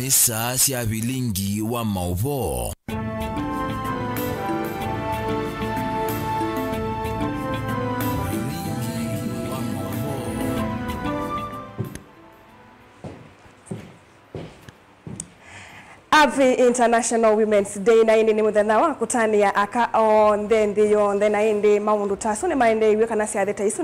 ni saa cia vilingi wa mauvo. Happy International Women's Day na ni muthenya wa kutania aka on the yonde na indi maundu taso ni maende iwe kana cia theta isu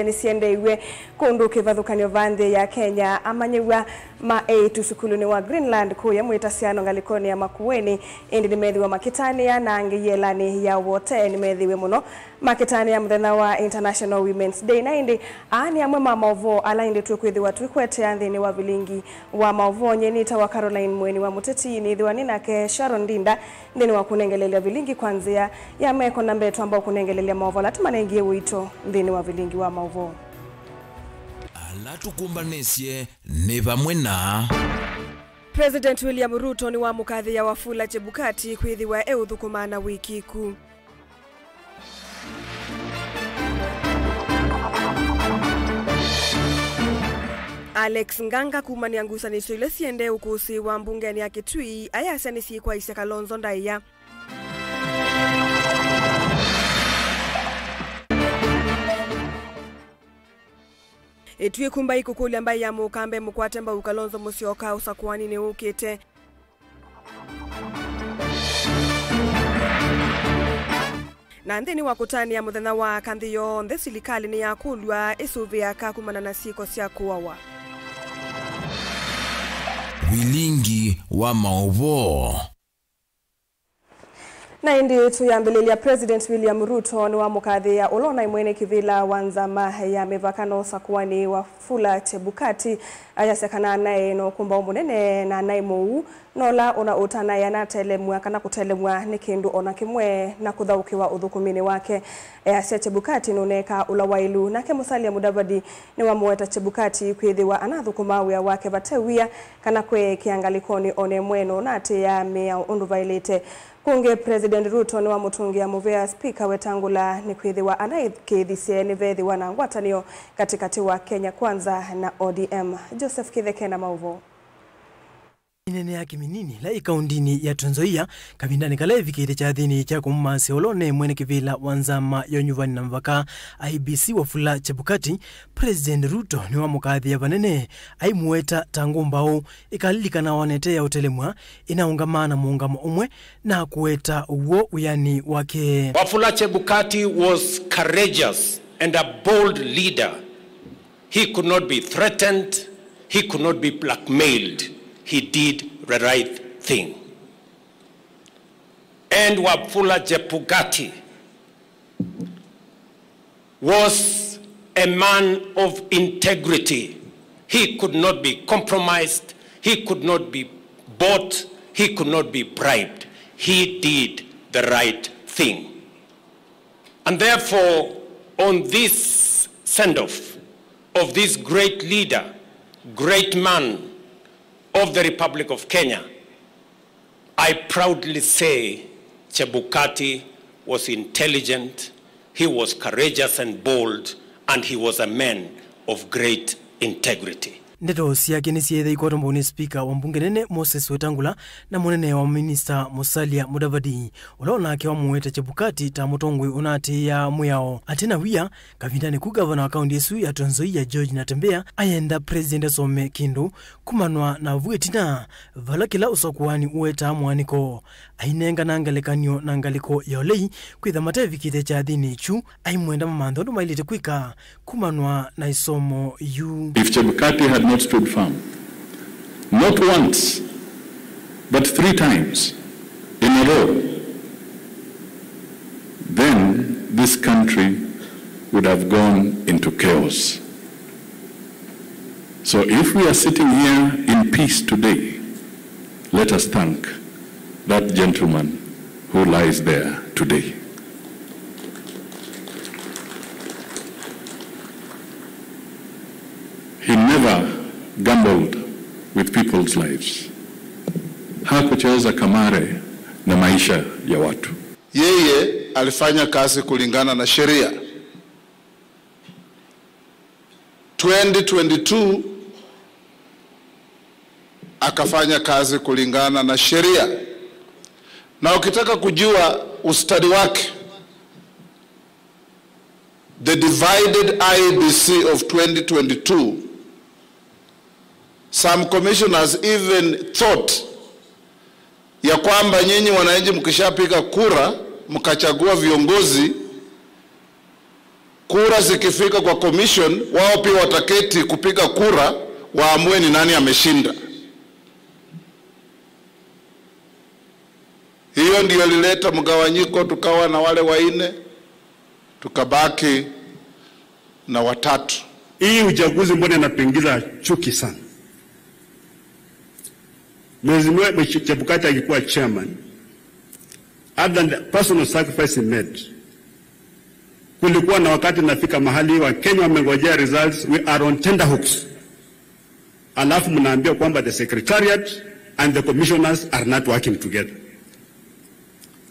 ni siende iwe kundu kivathukanio vande ya Kenya amanyewa ma A2 sukulu ni wa Greenland kuya mwita ciano ngalikoni ya Makueni indi ni methiwa makitania na ngiyelani ya wote ni methiwe muno makitania muthenya wa International Women's Day na indi ani amwe mauvo ala indi tukwithiwa twikwete anthini wa vilingi wa mauvo nyenita wa Caroline Mweni wa Muteti ni dhiwani nake Sharon Dinda ndini wa kunengelelea vilingi kwanzia ya meko na mbetu ambao kunengelelea mauvo latima naingie wito ndini wa vilingi wa mauvo ala tukumbanisye ni vamwe na President William Ruto ni wa mukathi ya Wafula Chebukati kwithiwa euthukumana wiki ku Alex Nganga kumania ngusanisho ile siende ukusi wa mbungeni ya Kitui ayasanisi kwa Isaka Kalonzo Ndaiya. Etue kumba ikukuli ambaye ya mukambe mukwatemba ukalonzo musioka usakuani ni ukite. Na ndeni wakutani ya muthenya wa kandhiyo ndhe silikali ni ya kulwa isuvi ya kakumana na siko cia kuwawa. Vilingi wa mauvo. Na indi tuyambililia President William Ruto ni wa mukathi ya ulona imwene kivila wanzama ya mevakano sakuani Wafula Chebukati ayasekana nae no kumba umunene na nae muu nola ona utana ya natelemwa kana kutelemwa ni kindu ona kimwe na kuthaukiwa uthukumini wake asia Chebukati nuneka ulawailu nake Musalia Mudavadi ni wa muweta Chebukati kwithiwa anathukumawe wake batewia kana kwe kiangalikoni one mweno na ate ya mea undu vailite kunge President Ruto ni wa mutungia muvea speaker wetangula ni kwithiwa anaithikithie ni vethiwa na ngwatanio katikati wa Kenya Kwanza na ODM. Joseph Kitheke na mauvo. Inene ya kiminini la ikaundini ya Trans Nzoia kabindani kala evikite cha thini cha kumase olone mwene kivila wanzama yonyuvani na mvaka IBC Wafula Chebukati. President Ruto ni wa mukathi ya vanene aimueta tangu mbao ikalilika na wanete ya utelemwa inaungamana muungamo umwe na kueta uwo uyani wake. Wafula Chebukati was courageous and a bold leader. He could not be threatened, he could not be blackmailed. He did the right thing. And Wafula Chebukati was a man of integrity. He could not be compromised, he could not be bought, he could not be bribed. He did the right thing. And therefore, on this send-off of this great leader, great man of the Republic of Kenya, I proudly say Chebukati was intelligent, he was courageous and bold, and he was a man of great integrity. Ndeto siake ni siethe ikoto mboni speaker wa mbunge nene Moses Wetangula na munene wa minister Musalia Mudavadi ulona ake wa muweta Chebukati ta mutongwe unati ya muyao atina wia kavindani ku governor wa kaunti yesu ya Trans Nzoia George Natembeya ayenda president Some Kindu kumanwa na vuetina vala kila usakuani uweta mwaniko ainenga nangalekanyo nangaliko yaolei kwitha matevikite cha thini chu aimwenda mamanthondo mailite kwika kumanwa na isomo yu. If Chebukati had not stood firm, not once, but 3 times in a row, then this country would have gone into chaos. So if we are sitting here in peace today, let us thank that gentleman who lies there today. He never gambled with people's lives. Hakucheza kamare na maisha ya watu. Yeye alifanya kazi kulingana na sheria. 2022 akafanya kazi kulingana na sheria. Na ukitaka kujua ustadi wake, the divided IEBC of 2022, some commissioners even thought ya kwamba nyinyi wananchi mkishapiga kura mkachagua viongozi, kura zikifika kwa commission wao pia wataketi kupiga kura waamue ni nani ameshinda. Hiyo ndio ilileta mgawanyiko, tukawa na wale wanne tukabaki na watatu. Hii uchaguzi mbona inapingiza chuki sana? Mheshimiwa Chebukati alikuwa chairman, other than the personal sacrifice he made, kulikuwa na wakati nafika mahali wa Kenya wamengojea results, we are on tender hooks. Alafu mnaambia kwamba the secretariat and the commissioners are not working together.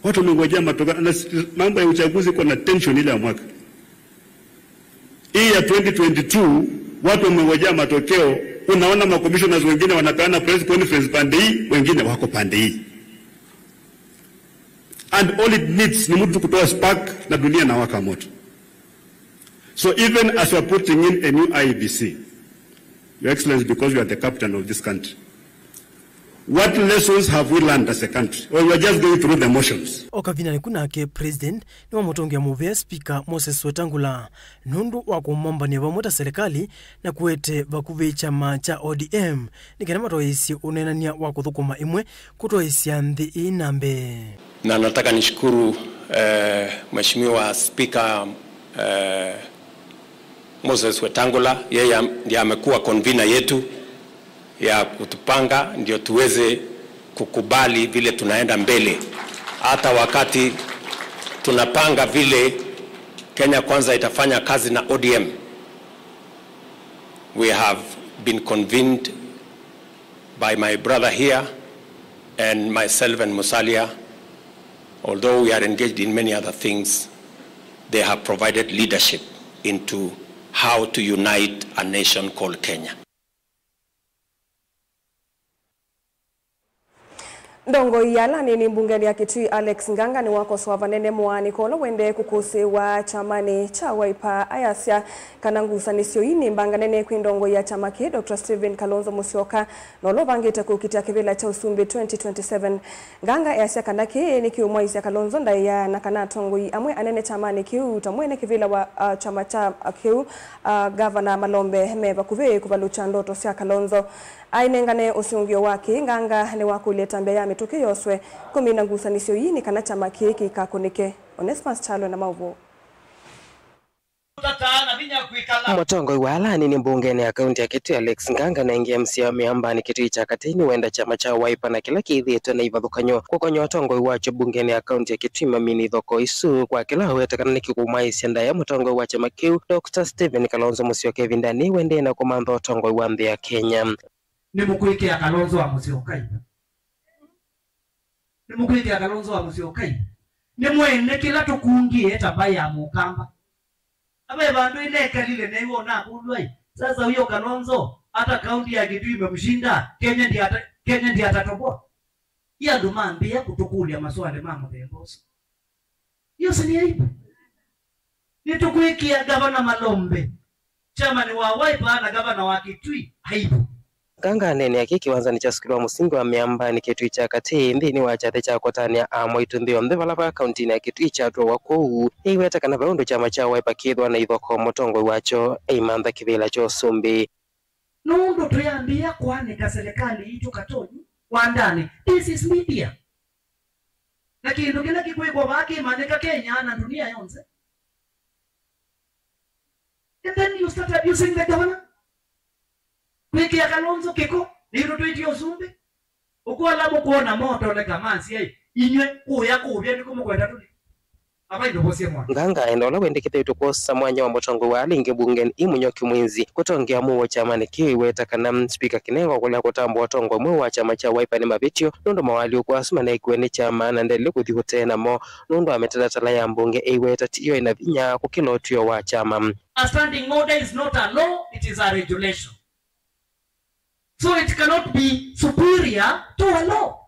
Watu wamengojea matokeo, mambo ya uchaguzi kuna tension ile ya mwaka. Hii ya 2022 watu wamengojea matokeo, unaona ma commissioners wengine wanapeana press conference pande hii, wengine wako pande hii. And all it needs ni mtu kutoa spark na dunia na waka moto. So even as we are putting in a new IEBC, Your Excellency, because you are the captain of this country, what lessons have we learned as a country? Or we are just going through the motions? Okavina nikunake president ni wa mutongia muvea speaker Moses Wetangula nundu wa kumomba ni vamweta serikali na kuete vakuve chama cha ODM nikena matoisi unenania wa kuthukuma imwe kutoisia nthi inambe. Na nataka nishukuru Mheshimiwa Speaker Moses Wetangula, yeye ndiye amekuwa convener yetu ya kutupanga ndio tuweze kukubali vile tunaenda mbele. Hata wakati tunapanga vile Kenya Kwanza itafanya kazi na ODM, we have been convened by my brother here and myself and Musalia. Although we are engaged in many other things, they have provided leadership into how to unite a nation called Kenya. Ndongo yala ni mbungeni ya Kitui Alex Nganga ni wako swavanene mwani kono wende kukusi wa chamani cha Wiper ayasya kanangusa nisio ini mbanganene kuindongo ya chamaki Dr. Stephen Kalonzo Musyoka nolo bangite kukitia kivila cha usumbi 2027. Nganga ayasya kanaki ni kiumwa isya Kalonzo ndaya na kanatongo amwe anene chamani kiu utamwene kivila wa chama cha kiu Governor Malombe meva kuve kuvalucha ndoto sya Kalonzo. Ainengane usiungio waki Nganga ni wakuleta mbeya mituki yoswe kumina ngusa nisio yini kana chama kiki kakunike. Onesmus Chalo na mauvo. Motongo wala ni mbungeni ya kaunti ya Kitui Alex Nganga na ingia msia miamba ni Kitui cha Katini wenda chama cha Wiper na kila kithi na ivadhukanyo kukonyo watongo wacho bungeni ya kaunti ya Kitui mamini dhoko isu kwa kila huetakana ni kikumaisi ndaya motongo wacho makiu Dr. Stephen Kalonzo Musyoka vindani wende na kumandho watongo wandhi ya Kenya. Ni mukwike ya Kalonzo wa Musyoka. Ni mukwike ya Kalonzo wa Musyoka. Ni mwene kila tukungie tabai ya mukamba. Abe bandu ineka lile na hiyo na kudwai. Sasa huyo Kalonzo hata kaunti ya Kitui imemshinda, Kenya ndiye atatoboa. Ya dumambi ya kutukulia maswali mama Bemboso. Hiyo si ni aibu. Ni tukwike ya Governor Malombe. Chama ni wa Wiper na Governor wa Kitui aibu. Nganga nene yake kiwanza ni cha sikilwa musingi wa miamba ni Kitui cha Katini ni wachate cha kotania amo itunthio mdhevalapa kaunti ya Kitui cha tuwa wakuu iweta kana vaundo chama cha Wiper kithwa na ithoko motongo wacho eimantha kivila cho sumbi. Nundo tuyambia kwanika serikali itu katoni wandani. This is media. Lakini ndo kila kikwekwa wake manika Kenya na dunia yonze. And then you start abusing the governor. Kwiki ya Kalonzo kiko niru tuiti yosumbi ukuwa labo kuona moto le kamansi yai inywe kuya kubya niko mukwenda tuli abai ndo bosie mwana. Nganga endola wende kithitu kosa mwanya wa motongo wa alingi bungeni imunyoki mwinzi kutongea muwa chama ni kiweta kana speaker kinengo kula kutambo watongo muwa chama cha Wiper ni mabitio nundo mawali ukuasuma na ikuweni chama na ndele kuthihu tena mo nundo ametetatala ya mbunge iweta tiyo inavinya kukilotuyo wa chama. A standing order is not a law, it is a regulation. So it cannot be superior to a law.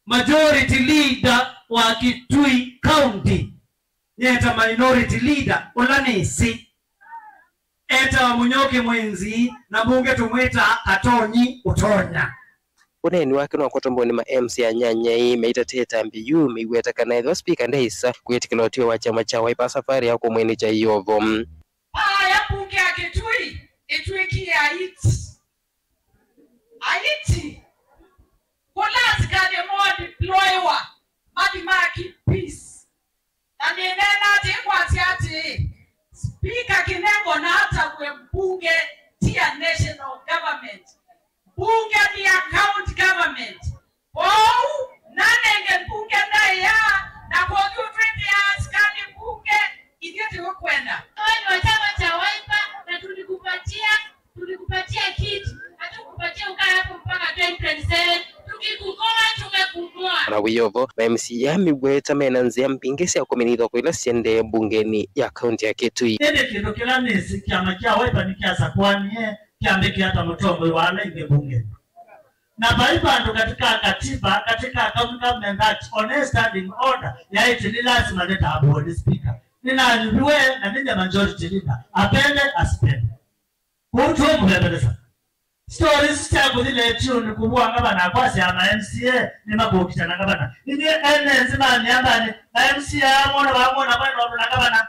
Majority leader wa Kitui County yeta minority leader ulanisi eta wa Munyoke mwenzi na bunge tumweta Atonyi Utonya. Uneni wake no kotomboni ma MC anyanya meita teta mbiyu miweta kana speaker ndesa kwetikilotio wa chama cha Wiper safari yako mwene cha Yovo. Ya bunge ya Kitui itwiki ya Haiti. Polasi kade mo deploywa Madimaki peace. Na nenena ati speaker kinengo na hata kwe bunge tia national government. Bunge ni account government. Oh, nanenge bunge na ya na kwa kufriti ya askani bunge idioti wakwenda. Ni wa chama cha Wiper na tulikupatia kitu. Hatukupatia ukaa hapo mpaka 2027. Tukikukoa tumekukoa. Na wiyovo MCA miweta menanzia mpingesi ya kominidho kwa ila siende bungeni ya kaunti ya Kitui. Nende kindo kila nisi kiama kia Wiper ni kiasa kwani kiambe kiata Mutongo wala inge bunge. Na baibando katika katiba, katika government act on a standing order ya iti ni lazima leta aboard speaker. Nina liwe na nina majority leader. Apende, asipende. Kutu mbebeleza. Stories chagu zile tune kubwa ngabana kwasi ama MCA ni mabokita na ngabana. Nini nzima ni ambani MCA mwana bamona bwana na ngabana.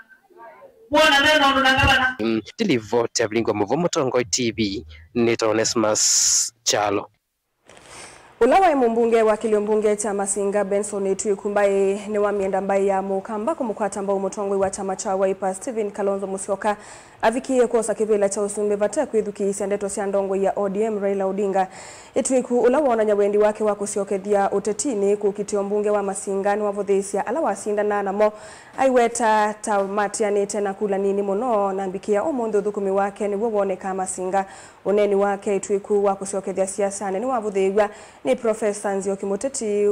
Mwana meno na ngabana. Tilivote Avlingwa Mutongo TV Nito Onesmus Chalo. Ulawa mbunge wa kiliombunge cha Masinga Benson Itwiku mbaye ni wa mienda mbaye ya Mukamba kumukwata ambao Mutongo wa chama cha Wiper Stephen Kalonzo Musyoka avikie kosa kivila cha usumbe vata kwithuki sendeto cia ndongo ya ODM Raila Odinga. Itwiku ulawa na nyawendi wake wa kusiokethia utetini kukitio mbunge wa Masinga ni wavothesia ala wasindana namo aiweta tamatianite na kula nini muno na mbikia omondo thukumi wake ni woneka Masinga. Uneni wake Itwiku wa kusiokethia siasa ni wavothewa ni Professor Nzioki Muteti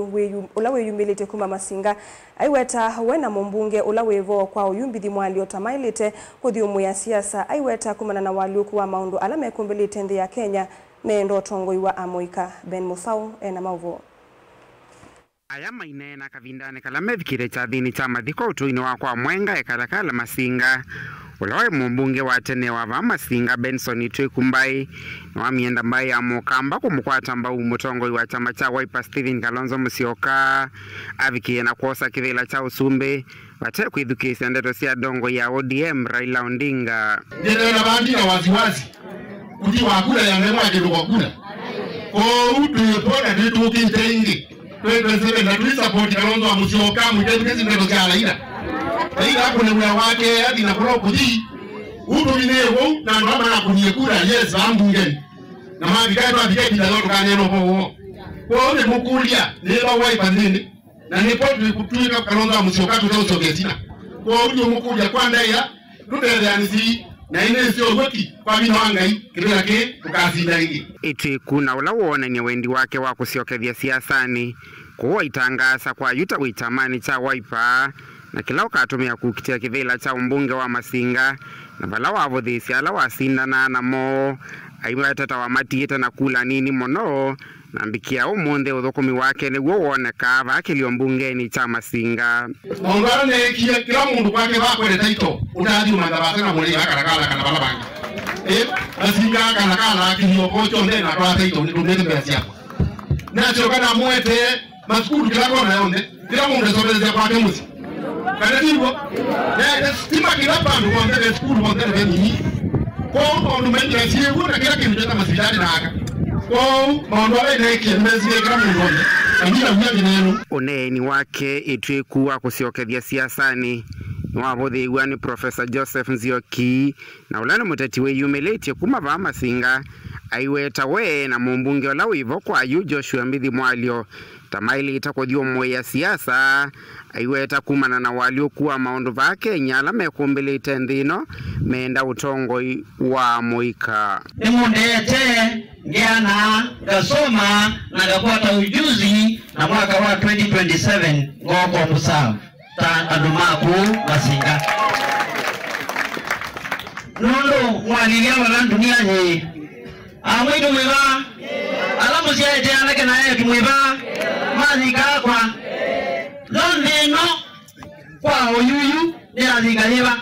ulawe yumbilite kuma Masinga aiweta wena mbunge ulawevo kwa uyumbithi mwalio tamailite kuthiumu ya siasa aiweta kumana na waliuku wa maundu alame kumbilite nthi ya Kenya mendo tongoi wa Amoika Ben Musau ena mauvo. Aya mainena kavindane kala methikire cha thini cha mathiko utuini wa kwa mwenga ekalakala Masinga. Ulawe mbunge wa tene wa Masinga Benson Itwiku mbai wa mienda mbai ya Mukamba kumukwata mbau Mutongo wa chama cha Wiper Stephen Kalonzo Musyoka avikie na kosa kivila cha usumbe wate kwithuki sendeto cia ndongo ya ODM Raila Odinga. Ndio na bandi na waziwazi kuti wakula ya mema akido wakula tuipona tutukintenge 2027 na tuisupport Kalonzo Musyoka mwitezi sendeto cia Raila. Raila kuna mwa wake hadi na kulo kudi utuminewo na ndoma na kunyekura yes ambungeni na mabikaito abiketi na zoto kaneno po ko ne mukulia ne ba Wiper nini na ne po tuika Kalonzo Musyoka tutosogezina ko uri mukulia kwanda ya tutele anisi na ine sio weki kwa bino angai kile yake tukazinda ingi. Itwiku na ulawona ni wendi wake wa kusiokethia siasani kuwa itangasa kwa yuta witamani cha Wiper na kila ukatumia kukitia kivila cha mbunge wa Masinga na vala wavothesia ala wasindana namo aiweta wa matieta na kula nini mono na mbikia umunthe uthukumi wake niguo woneka vakilio mbungeni cha Masinga. Maungano ne kila mundu kwake bakwele taito utathi umandabata na muli akarakala kana bala bangi. Masinga akarakala kilio pocho ndena kwa taito ndumete mbele yako. Na choka na mwete maskuru kila kona yonde kila mundu sobeleza kwake musi. Kana hivyo na stima kila pandu kwa mbele skuru kwa mbele nini kwa ndo mengi ya siku na kila kitu cha masijani na aka kwa maondo wale na kiemezi kama ngombe amina mnyani neno. Uneni wake Itwiku wa kusiokethia siasani wavothewa ni Professor Joseph Nzioki na ulana muteti we yumelete kuma va Masinga aiweta we na mbunge ola wivo kwa yu Joshua Mbithi Mwalio tamaili itakothio mwe ya siasa aiweta kumana na walio kuwa maundu va Kenya ala mekumbelete nthino menda utongo wa Moika. Nimundete ngiana gasoma na gakwata ujuzi na mwaka wa 2027 ngoko musawa ta adumaku Masinga. Nondo mwalilia wala dunia nye amwidu mwega alamu siyaete anake na yeye kimwiba mathika kwa londe no kwa oyuyu nirathingaliba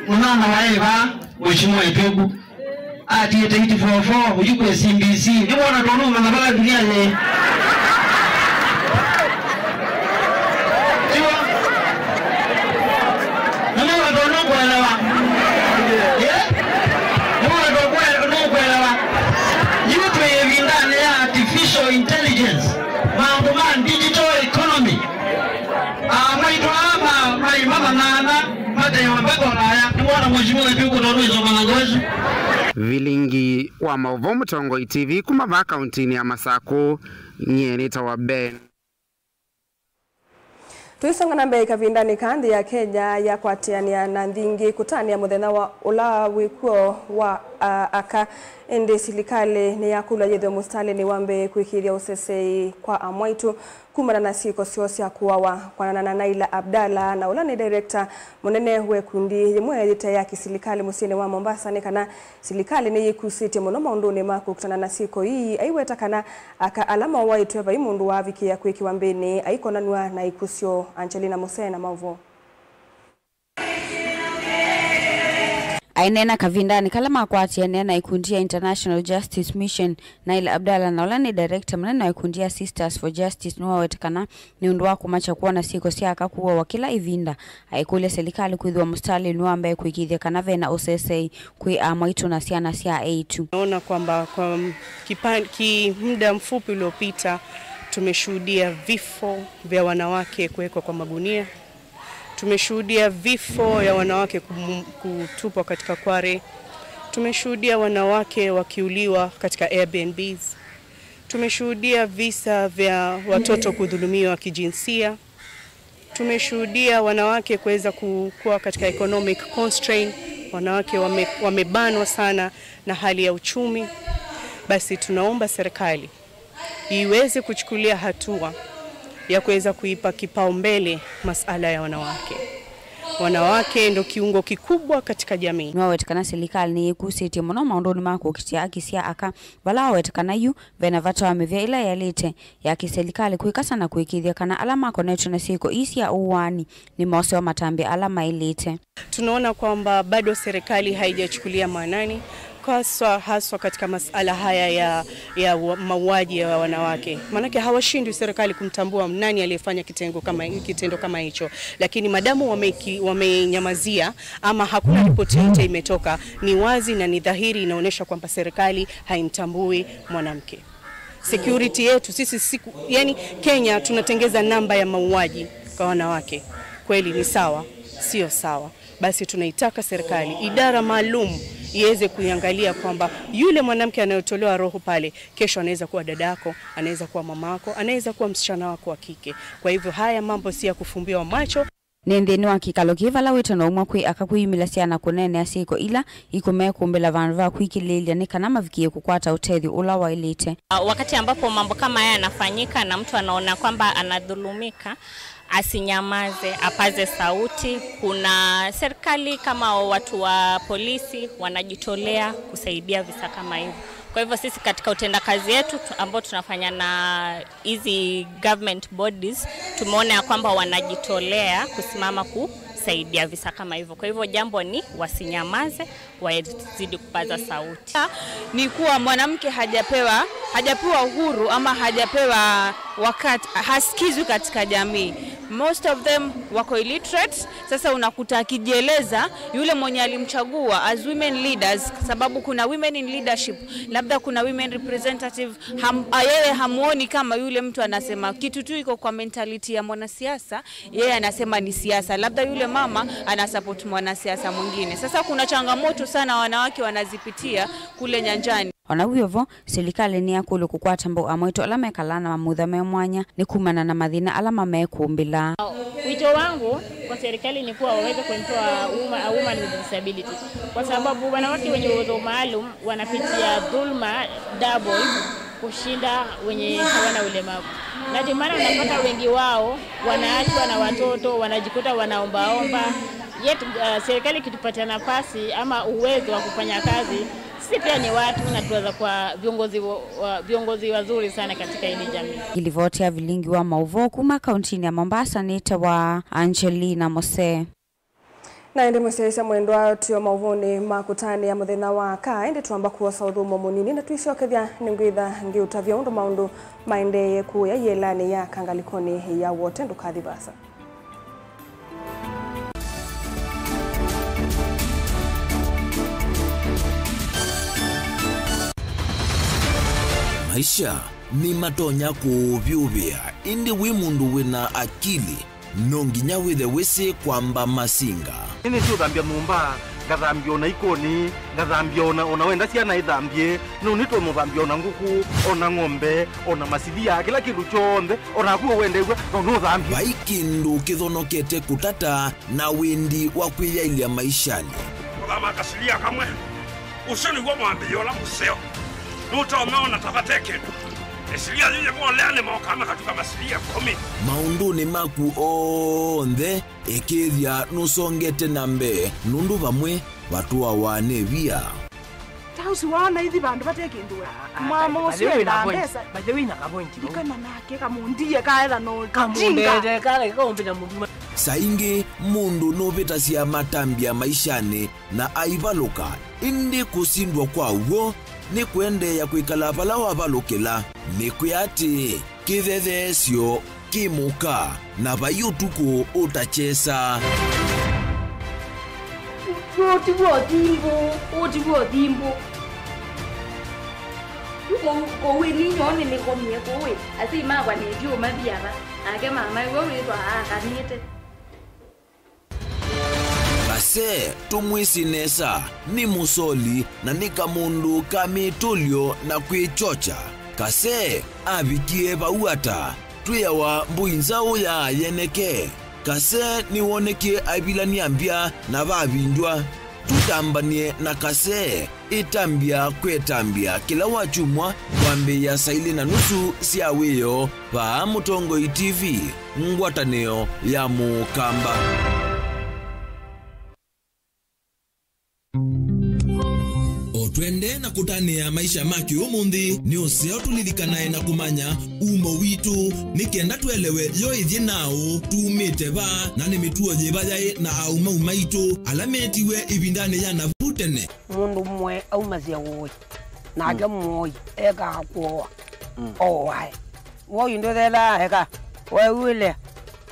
mwana wa Eva mheshimiwa Itogu atiete 844 ujukwe CBC ni bwana tonuma na bala dunia le artificial intelligence, mambo digital economy. Vilingi wa Maovo Mutongoi TV kumava kauntini ya Masako nyeni tawa Ben. Tuisonga na mbele kavindani kandi ya Kenya ya kwatiania na ndingi kutania muthenya wa ula wikuo wa aka ende silikale ni yakula yetho mustali ni wambe kwikiria usesei kwa amwaitu kumana na siko siosia kuwawa kwanana na Naila Abdalla na ula ni director munene we kundi yimwe yita ya kisilikali musini wa Mombasa ni kana silikali ni yikusiti muno maunduni mako kutana na siko hii aiweta kana aka alama waitu eva imundu wa viki ya kwiki wambeni aikonanwa na ikusio Angelina Musena Maovo. Ainena kavindani kalama kwati ya nena ikundia International Justice Mission Naila Abdalla na ulani director mnena ikundia Sisters for Justice nuwa wetekana ni unduwa kumacha kuwa na siko siaka kuwa wakila ivinda haikule serikali kuidhua mustali nuwa ambaye kuikidhia kanave na OSSA kui amaitu na siana siya A2. Naona kwamba kwa muda mfupi uliopita tumeshuhudia vifo vya wanawake kuwekwa kwa magunia. Tumeshuhudia vifo ya wanawake kutupwa katika kware. Tumeshuhudia wanawake wakiuliwa katika Airbnbs. Tumeshuhudia visa vya watoto kudhulumiwa kijinsia. Tumeshuhudia wanawake kuweza kuwa katika economic constraint. Wanawake wamebanwa sana na hali ya uchumi. Basi tunaomba serikali iweze kuchukulia hatua ya kuweza kuipa kipaumbele masuala ya wanawake. Wanawake ndo kiungo kikubwa katika jamii. Nwawetekana serikali ni yikusiti muno maundoni mako kitia akisia aka bala wetekana yu vena vata wamevya ila yalite ya kiserikali kuikasa na kuikidhia kana alama konetu na siko isi ya uwani ni mose wa matambi alama ilite. Tunaona kwamba bado serikali haijachukulia maanani haswa katika masuala haya ya mauaji ya wanawake. Manake hawashindwi serikali kumtambua nani aliyefanya kitendo kama hicho. Lakini madamu wamenyamazia ama hakuna ripoti yote imetoka, ni wazi na ni dhahiri inaonyesha kwamba serikali haimtambui mwanamke. Security yetu sisi yani Kenya tunatengeza namba ya mauaji kwa wanawake. Kweli ni sawa? Sio sawa. Basi tunaitaka serikali idara maalum iweze kuangalia kwamba yule mwanamke anayotolewa roho pale kesho anaweza kuwa dadako, anaweza kuwa mamako, anaweza kuwa msichana wako wa kike. Kwa hivyo haya mambo si ya kufumbiwa macho. Nendeni wa kikalo kivala wito na umwa kui akakuyimila siana kunene asiko ila ikume kumbela vanva kuikililia ni kanama vikie kukwata utethi ula wa ilite. Wakati ambapo mambo kama haya yanafanyika na mtu anaona kwamba anadhulumika, asinyamaze, apaze sauti. Kuna serikali kama watu wa polisi wanajitolea kusaidia visa kama hivyo. Kwa hivyo sisi katika utendakazi yetu ambao tunafanya na hizi government bodies tumeona ya kwamba wanajitolea kusimama kusaidia visa kama hivyo. Kwa hivyo jambo ni wasinyamaze, wazidi kupaza sauti. Ni kuwa mwanamke hajapewa uhuru ama hajapewa wakati, hasikizwi katika jamii. Most of them wako illiterate. Sasa unakuta akijieleza yule mwenye alimchagua as women leaders, sababu kuna women in leadership, labda kuna women representative, yeye hamuoni kama yule mtu anasema kitu tu iko kwa mentality ya mwanasiasa, yeye anasema ni siasa, labda yule mama anasupport mwanasiasa mwingine. Sasa kuna changamoto sana wanawake wanazipitia kule nyanjani. Wanawiyovo, serikali ni yakulu kukwata mbo amwetu alama kalana mamudha mwanya ni kumana na madhina alama mekumbila. Wito wangu kwa serikali ni kuwa waweze kuempower women with disability. Kwa sababu wanawake wenye uwezo maalum wanapitia dhulma double kushinda wenye hawana ulemavu. Na ndio maana unapata wengi wao wanaachwa na watoto, wanajikuta wanaombaomba. Yet serikali ikitupatia nafasi ama uwezo wa kufanya kazi, sisi pia ni watu na tuweza kwa viongozi wazuri sana katika hili jamii. Ilivotia Vilingi wa Mauvo kuma kauntini ya Mombasa nita wa Angelina Mose. Na ende mwesiaisa mwendo wa tuyo mauvoni makutani ya muthena wa ka ende tuamba kuwa saudhumo munini na tuishokethia ningwitha ngiutavya undu maundu maendeye kuya yelani ya kangalikoni ya wote ndukathi basa. Maisha ni matonya kuvyuvia indi wimundu wina akili nonginya withe wisi kwamba masinga. Nini sio thambia mumba, ngathambia ona ikoni, ngathambia ona wenda ciana ithambie, no nitwe muthambia ona nguku, ona ng'ombe, ona masidia, kila kindu chonde, ona kuo wende igwe, no thambia. Baikindu kithonokete kutata na windi wa kwiyailia maishani. Kama kasilia kamwe, usini gwa mwambia ola museo. Nuta umeona tabateke. Esilia zile mwaleane maokama katika masilia 10. Maunduni maku onthe ekethia nusongete nambe nundu vamwe watu wa wanevia. Tausi wana hithi bandu bateke ndua. Mama usiwe na pesa. Baje wina ka point. Kana nake kamundie kaela no. Kamundete kale kaombina mundu. Saingi mundu noveta cia matambia maishani na aivaluka indi kusindwa kwa uo ni kwende ya kuikala pala wavalukila ni kuyati kithethesyo kimuka na vayutuku utachesa. Otiwo dimbo. Kowe ni nyone ni komye kowe. Asi mawa ni dio madiara. Ake mama wewe ito akanite. Kase tumwisinesa ni musoli na nika mundu kamitulio na kwichocha. Kase abikie bauata tuyawa mbuinzao ya yeneke. Kase niwonekie abilani ambia na babindwa. Tutambanie na kase itambia kwetambia kila wachumwa wambe ya saili na nusu siaweyo pa Mutongoi TV ngwataneo ya Mukamba. Otwende na kutania maisha maki umundi ni useo tulirikanae na kumanya umo witu nikenda tuelewe yo ithi nao tumite ba na ni mituo jibajae na auma umaitu alametiwe ibindane ya na vutene mundu mwe aumazia woi na age moi ega kwa owai woi ndo thela ega wewe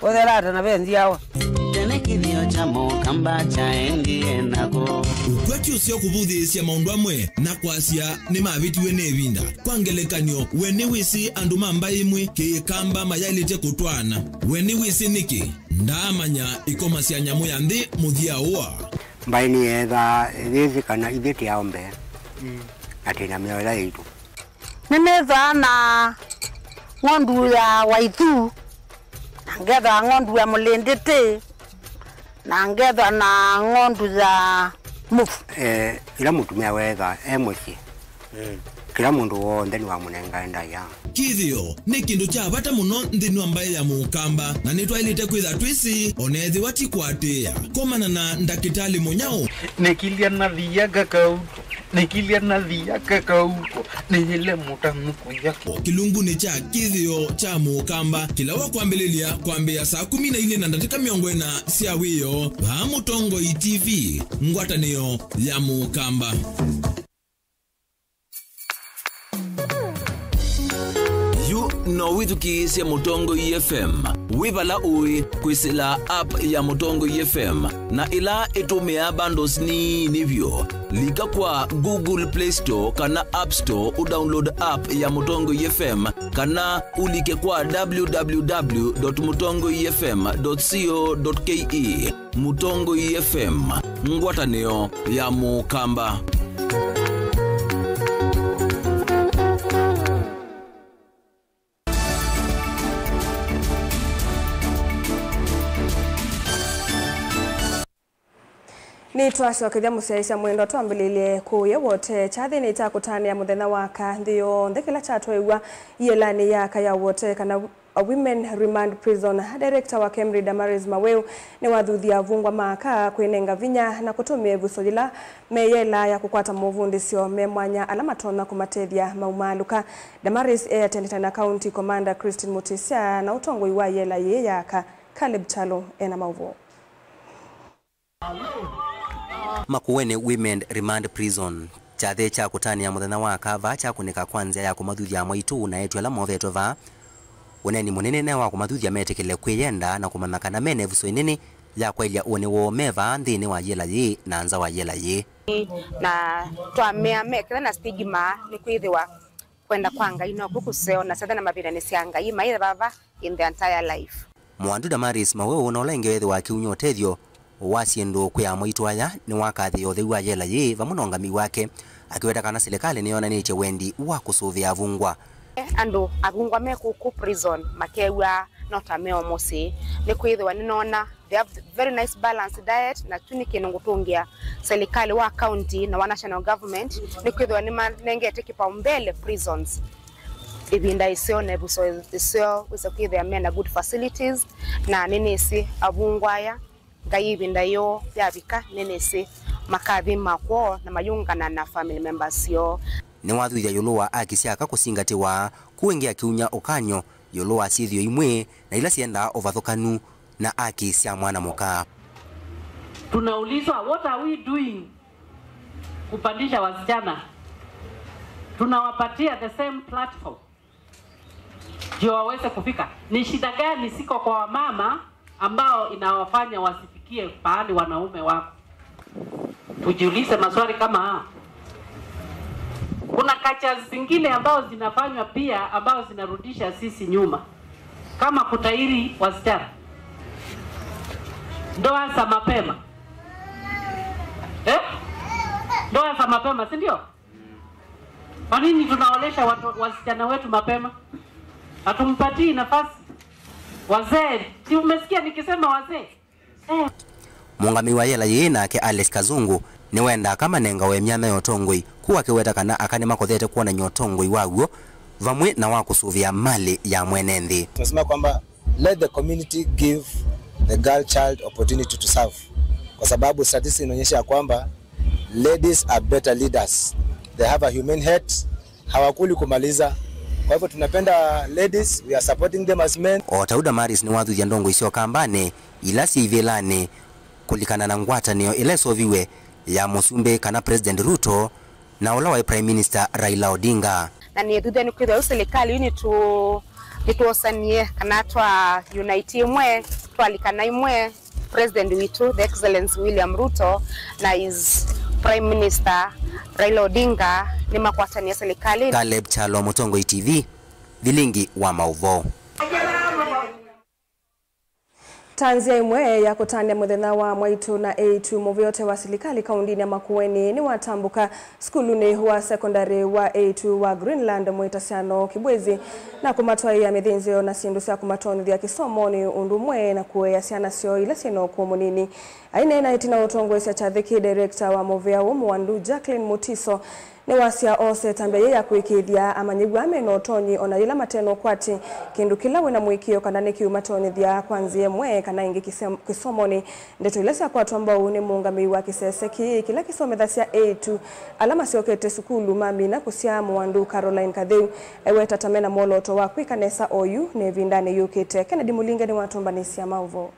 othela na benzi yawa Tenekithio cha Mukamba cha engie nago. Ukwati usio kubudhisya maundu amwe na kwasia ni mavitiwe nevinda. Kwa ngelekanyo, weni wisi andu mamba imwe kikamba mayalite kutwana. Weni wisi niki, ndamanya ikomasya nyamu ya nthi muthia uwa. Mbaini etha thithi kana ithiti ya ombe. Atina miola itu. Neneza na ngondu ya waitu. Ngetha ngondu ya mulindete. Na ngetha na ngondu za mufu. Ila mutumia wetha emweci. Kila mundu wothe ni wa munenga ndaya. Kithio ni kindu cha bata muno nthini ambaye ya Mukamba na nitwailite kwitha twisi onethi watikwatia komana na ndakitali munyao nekilia na thia kakauto nekilia na thia kakauto nile mutanuku yako kilungu ni cha kithio cha Mukamba kila wa kwambelilia kwambia saa 14 na dakika 40 cia wiyo pa Mutongoi TV ngwatanio ya Mukamba. No withuki cia Mutongoi FM wibala ui kwisila app ya Mutongoi FM na ila itumia bundles ni nivyo lika kwa Google Play Store kana App Store udownload app ya Mutongoi FM kana ulike kwa www.mutongoifm.co.ke. Mutongoi FM ngwataneo ya Mukamba. Ni twacokethia muciaisha mwendo twambililie kuye wote chathini itakutania muthenya waka nthio nthikila chatwaigwa yelani yaka ya wote kana Women Remand Prison. Director wa Kemri Damaris Maweu ni wathuthia vungwa maka kwenenga vinya na kutumia busojila meyela ya kukwata muvundi sio memwanya alamatona kumatethia maumaluka. Damaris Tenditana County Commander Christine Mutisia na utongoi wa yela yeyaka Caleb Chalo ena mauvo. Makuene Women Remand Prison chathe cha kutania muthenya wa kava cha kunika kwanza ya kumathuthia mwitu na etwela movetova uneni munene ne wa kumathuthia metekele kwiyenda na kumamaka na mene vuso inini ya kwailia one wo meva nthini wa yela yi na nza wa yela yi na twamea mekela na stigma ni kwithiwa kwenda kwa Ngai no kukuseo na satana mabira ni cia Ngai maithe baba in the entire life. Mwandu Damaris Maweu no lengewe wa kiunyo tethio wasiendo kwa mwitu aya ni wakathi yothe wa yela yi vamunongami wake akiweta kana serikali niona niche wendi wa kusuvia avungwa ando avungwa meku ku prison makewa not ameo mosi ni kwithwa ninona they have very nice balanced diet na tuniki ngutungia serikali wa county na wa national government ni kwithwa ni manengete kipaumbele prisons ibinda isio ne buso isio wisokithia mena good facilities na nini si avungwa ya Ngai ibinda yo yabika nini si makathi makwo na mayungana na family members yo ni wathuithia yulua akisiaka kusingatiwa kuingia kiunya ukanyo yulua sithio imwe na ila sienda ovathukanu na akisia mwana muka. Tunaulizwa what are we doing kupandisha wasichana, tunawapatia the same platform ndio waweze kufika. Ni shida gani siko kwa wamama ambao inawafanya wasifikie pahali wanaume wako? Tujiulize maswali kama haya. Kuna kacha zingine ambao zinafanywa pia ambao zinarudisha sisi nyuma, kama kutairi wasichana, ndoa za mapema, ndoa za mapema, si ndio? Kwa nini tunaolesha wasichana wetu mapema? Hatumpatii nafasi wazee. Si umesikia nikisema wazee? Mungami wa yela yina ke Alex Kazungu ni wenda kama nenga we myana yotongoi kuwa kiweta kana akane makothete kuona nyotongoi waguo vamwe na wakusuvia mali ya mwenenthi. Tunasema kwamba let the community give the girl child opportunity to serve, kwa sababu statistics inaonyesha kwamba ladies are better leaders, they have a human heart, hawakuli kumaliza. Kwa hivyo tunapenda ladies, we are supporting them as men. Otauda Maris ni wathuthia ndongo isio kambane ila si ivelane kulikana na ngwatanio ile soviwe ya musumbe kana President Ruto na ula wa Prime Minister Raila Odinga. Na ni thutha ni kwithwa serikali ni tuosanie kana twa unite mwe twalikana imwe President witu the Excellence William Ruto na his Prime Minister Raila Odinga ni makwatania serikali. Caleb Chalo, Mutongoi TV, Vilingi wa Mauvo. Tanzia imwe ya kutania muthenya wa mwaitu na A2 movyote wa serikali kaundini ya Makueni ni watambuka skuluni wa secondary wa A2 wa Greenland mwitasiano kibwezi na kumatwai ya mithinzio na sindu cia kumatoni thia kisomo ni undumwe na kuea ciana cio ila cieno kumunini. Aine na itina utongwesya chathiki director wa movea Mwandu Jacqueline Mutiso ni wasia ose tambia ya kuikithia amanyigwa ameno tonyi ona ila mateno kwati kindu kila wina mwikio kana ni kiumatoni thia kwanzie mwe kana ingi kisomoni ndeto ile cia kwatwa ambao ni muungami wa kiseseki kila kisometha cia A2 alama ciokete sukulu mami na kusia Mwandu Caroline Kadheu eweta tamena moloto wa kwikanesa OU ne vindane UKT Kennedy Mulinga ni watumbanisia mauvo.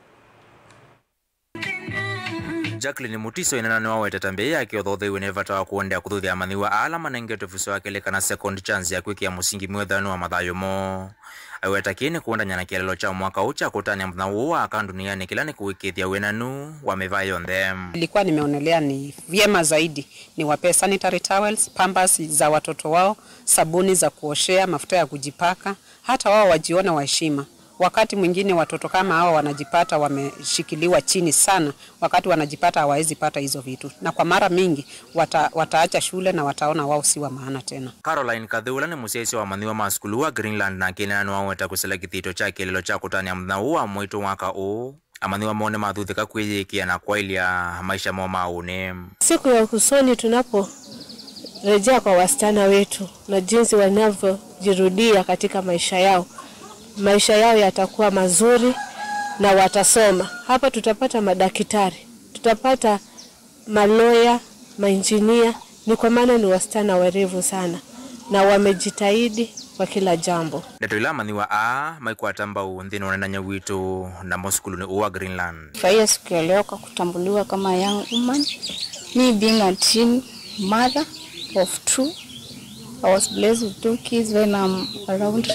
Jacqueline Mutiso inanani waweta tambia akiothotheiwe ni vata wa kuondea kuthuthia mathiwa alama na ingeto fuso wake kana second chance ya kwikia musingi mwethano wa mathayo mo. Aweta kini kuondanya na kielelo cha mwaka ucha kutania mthana uwa akanduni yani kila ni kuwikithia wenanu wa mevayo them. Ilikuwa nimeonelea ni vyema zaidi ni wape sanitary towels, pampers za watoto wao, sabuni za kuoshea, mafuta ya kujipaka, hata wao wajiona wa heshima. Wakati mwingine watoto kama hawa wanajipata wameshikiliwa chini sana, wakati wanajipata hawawezi pata hizo vitu. Na kwa mara mingi wataacha shule na wataona wao si wa maana tena. Caroline Kadhula ni musesi wa mathiwa ma skulu wa Greenland na kinani waweta kuseleki thito cha kielelo cha kutania mthana uwa mwitu mwaka u. Amathiwa mone mathuthika kwiyikia na kwailia maisha mo maune. Siku ya usoni tunapo rejea kwa wasichana wetu na jinsi wanavyojirudia katika maisha yao, maisha yao yatakuwa mazuri na watasoma. Hapa tutapata madaktari, tutapata maloya, mainjinia, ni kwa maana ni wasichana werevu sana na wamejitahidi kwa kila jambo. Ndeto ila maniwa maikwatamba nthini wanenanya witu na moskulu ni uwa Greenland. Furahia siku ya leo kwa kutambuliwa kama young woman. Me being a teen mother of 2, I was blessed with 2 kids when I'm around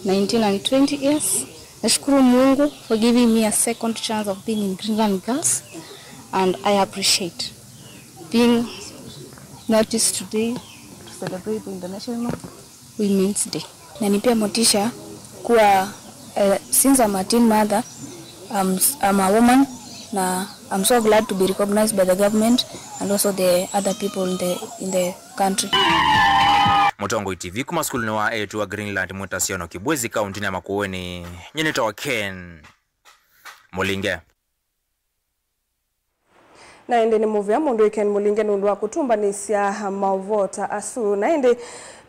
19 and 20 years. Nashukuru Mungu for giving me a second chance of being in Greenland Girls, and I appreciate being noticed today to celebrate the International Women's Day. Na nipea motisha kuwa since I'm a teen mother, I'm a woman, na I'm so glad to be recognized by the government and also the other people in the country. Mutongo TV kuma skulu ni wa etu wa Greenland Mutasiono Kibwezi kaunti ya Makueni nyeneta wa Ken Mulinge. Naende ni movie ya mundu Ken Mulinge nundu wa kutumbanisia mauvota asu naende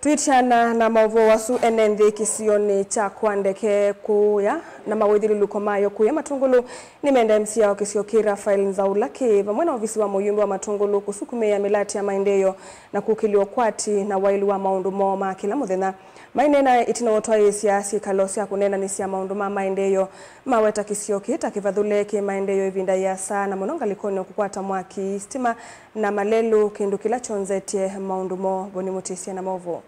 tuitiana na mauvo wasu enenthi kisioni cha kwandeke kuya na mawithiri lukomayo kuya matungulu ni menda MC yao kisio kira file nzaulaki vamwena ofisi wa muyumbi wa matungulu kusukumia milati ya maendeyo na kukilio kwati na wailu wa maundu moma kila muthenya mainena itina wotwa siasi kalosi akunena nisia maundu ma maendeyo maweta kisio kita kivadhuleki maendeyo ivinda ya sana mononga likoni kukwata mwaki stima na malelu kindu kila chonzetie maundu mo boni mutisia na mauvo.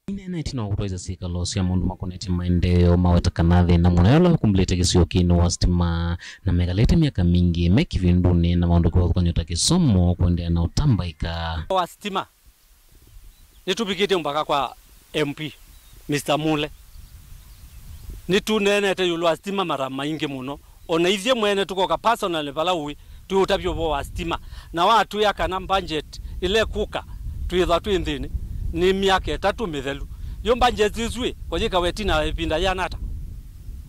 Inena itina kutoiza sika losi ya mundu makoneti maendeyo maweta kanadhi na mwanayolo kumbilete kisio kino wa stima na megalete miaka mingi meki vinduni na maundu kwa nyota kisomo kuendea na utambaika wa stima nitupikite mpaka kwa MP Mr. Mule nitunenete yulu wa stima mara maingi muno ona ithie mwene tuko ka personal balawi tu utabyo bo wa stima na watu yakana budget ile kuka tuitha twinthini ni miaka 3 mithelu yo budget izwi kojika wetina ipinda yanata